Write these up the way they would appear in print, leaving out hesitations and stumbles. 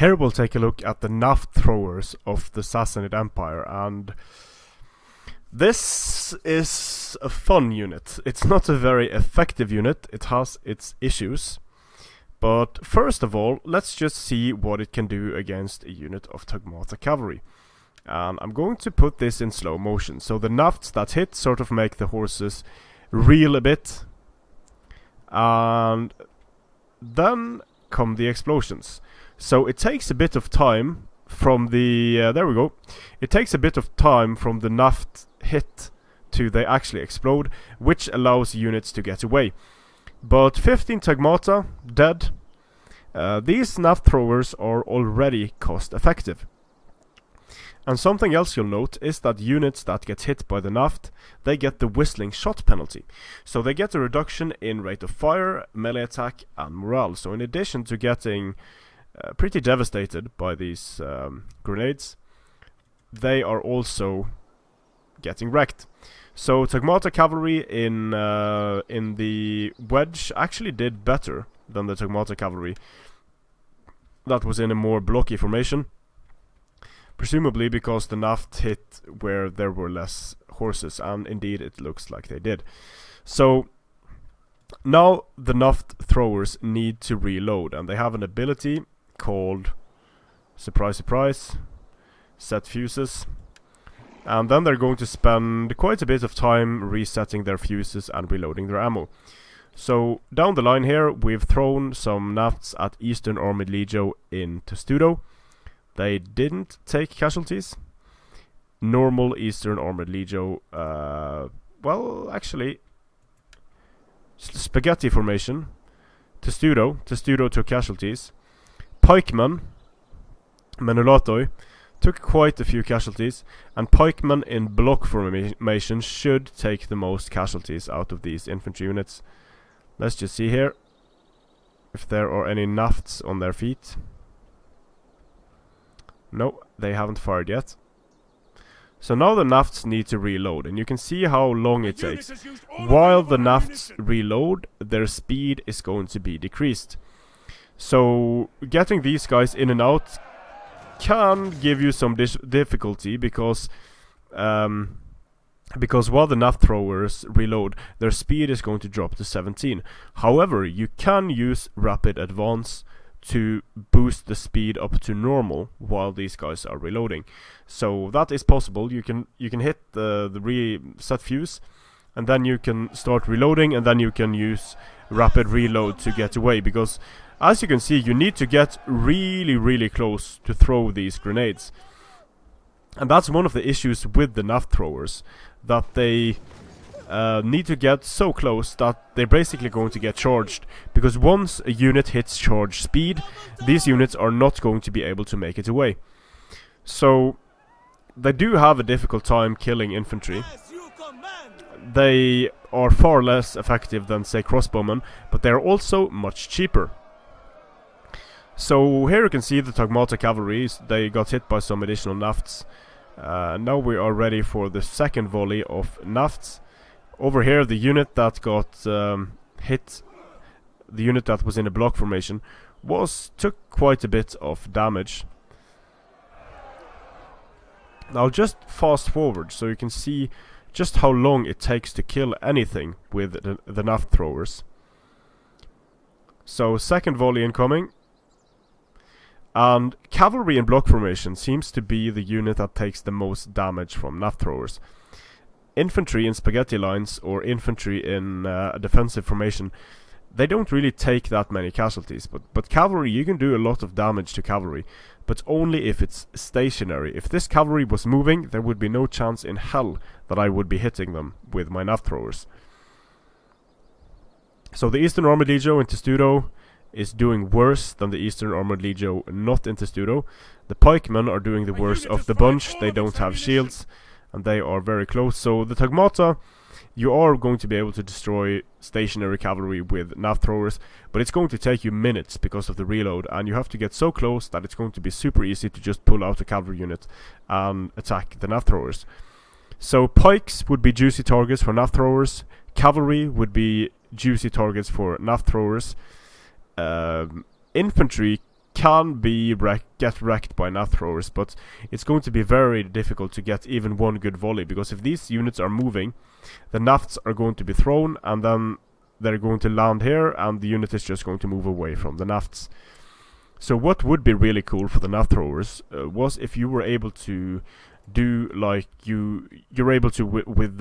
Here we'll take a look at the Naft Throwers of the Sassanid Empire, and this is a fun unit. It's not a very effective unit, it has its issues. But first of all, let's just see what it can do against a unit of Tagmata Cavalry. And I'm going to put this in slow motion, so the nafts that hit sort of make the horses reel a bit. And then come the explosions. So it takes a bit of time from the... there we go. It takes a bit of time from the naft hit to they actually explode, which allows units to get away. But 15 Tagmata dead. These Naft Throwers are already cost effective. And something else you'll note is that units that get hit by the Naft, they get the whistling shot penalty. So they get a reduction in rate of fire, melee attack and morale. So in addition to getting pretty devastated by these grenades, they are also getting wrecked. So Tagmata Cavalry in the wedge actually did better than the Tagmata Cavalry that was in a more blocky formation. Presumably because the Naft hit where there were less horses, and indeed it looks like they did. So now the Naft Throwers need to reload, and they have an ability called, surprise surprise, set fuses. And then they're going to spend quite a bit of time resetting their fuses and reloading their ammo. So down the line here we've thrown some nafts at Eastern Armored Legio in Testudo. They didn't take casualties. Normal Eastern Armored Legio, well actually, spaghetti formation. Testudo took casualties. Pikemen, Menulatoi, took quite a few casualties, and pikemen in block formation should take the most casualties out of these infantry units. Let's just see here if there are any nafts on their feet. No, they haven't fired yet. So now the nafts need to reload, and you can see how long it takes. While the nafts reload, their speed is going to be decreased. So getting these guys in and out can give you some difficulty because while the Naft Throwers reload, their speed is going to drop to 17. However, you can use Rapid Advance to boost the speed up to normal while these guys are reloading. So that is possible. You can hit the reset fuse, and then you can start reloading, and then you can use Rapid Reload to get away, because as you can see, you need to get really close to throw these grenades. And that's one of the issues with the Naft Throwers, that they need to get so close that they're basically going to get charged, because once a unit hits charge speed, these units are not going to be able to make it away. So they do have a difficult time killing infantry. They are far less effective than, say, crossbowmen, but they're also much cheaper. So here you can see the Tagmata Cavalry, they got hit by some additional nafts. Now we are ready for the second volley of nafts. Over here, the unit that got hit, the unit that was in a block formation, took quite a bit of damage. I'll just fast forward so you can see just how long it takes to kill anything with the Naft Throwers. So second volley incoming. And cavalry in block formation seems to be the unit that takes the most damage from Naft Throwers. Infantry in spaghetti lines, or infantry in a defensive formation, they don't really take that many casualties. But cavalry, you can do a lot of damage to cavalry, but only if it's stationary. If this cavalry was moving, there would be no chance in hell that I would be hitting them with my Naft Throwers. So the Eastern Armored Legio in Testudo is doing worse than the Eastern Armored Legio not in Testudo. The pikemen are doing the worst of the bunch. They don't have shields, and they are very close. So the Tagmata, you are going to be able to destroy stationary cavalry with Naft Throwers, but it's going to take you minutes because of the reload, and you have to get so close that it's going to be super easy to just pull out a cavalry unit and attack the Naft Throwers. So pikes would be juicy targets for Naft Throwers, cavalry would be juicy targets for Naft Throwers, infantry can get wrecked by Naft Throwers, but it's going to be very difficult to get even one good volley, because if these units are moving, the nafts are going to be thrown, and then they're going to land here, and the unit is just going to move away from the nafts. So what would be really cool for the Naft Throwers was if you were able to do like you're able to with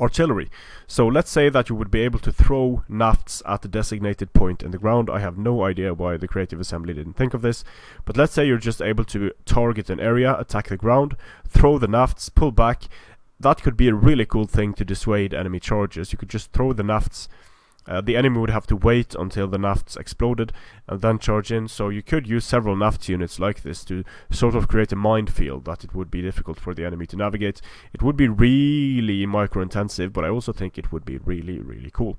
artillery. So let's say that you would be able to throw nafts at the designated point in the ground. I have no idea why the creative assembly didn't think of this, but let's say you're just able to target an area, attack the ground, throw the nafts, pull back. That could be a really cool thing to dissuade enemy charges. You could just throw the nafts. The enemy would have to wait until the nafts exploded and then charge in. So you could use several naft units like this to sort of create a minefield that it would be difficult for the enemy to navigate. It would be really micro-intensive, but I also think it would be really, really cool.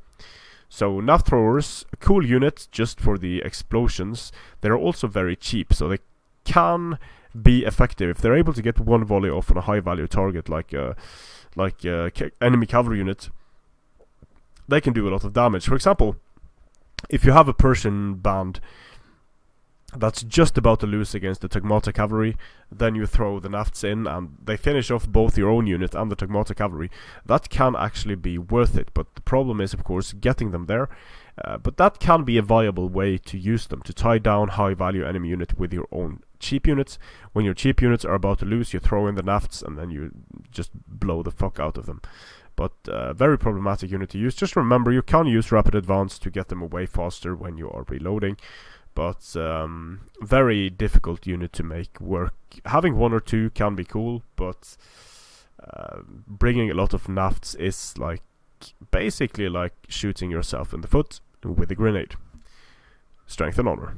So Naft Throwers, a cool unit just for the explosions. They're also very cheap, so they can be effective if they're able to get one volley off on a high-value target like enemy cavalry unit. They can do a lot of damage. For example, if you have a Persian band that's just about to lose against the Tagmata cavalry, then you throw the nafts in and they finish off both your own unit and the Tagmata cavalry. That can actually be worth it, but the problem is of course getting them there. But that can be a viable way to use them, to tie down high value enemy unit with your own cheap units. When your cheap units are about to lose, you throw in the nafts and then you just blow the fuck out of them. But very problematic unit to use. Just remember, you can use rapid advance to get them away faster when you are reloading, but very difficult unit to make work. Having one or two can be cool, but bringing a lot of nafts is like basically like shooting yourself in the foot with a grenade. Strength and honor.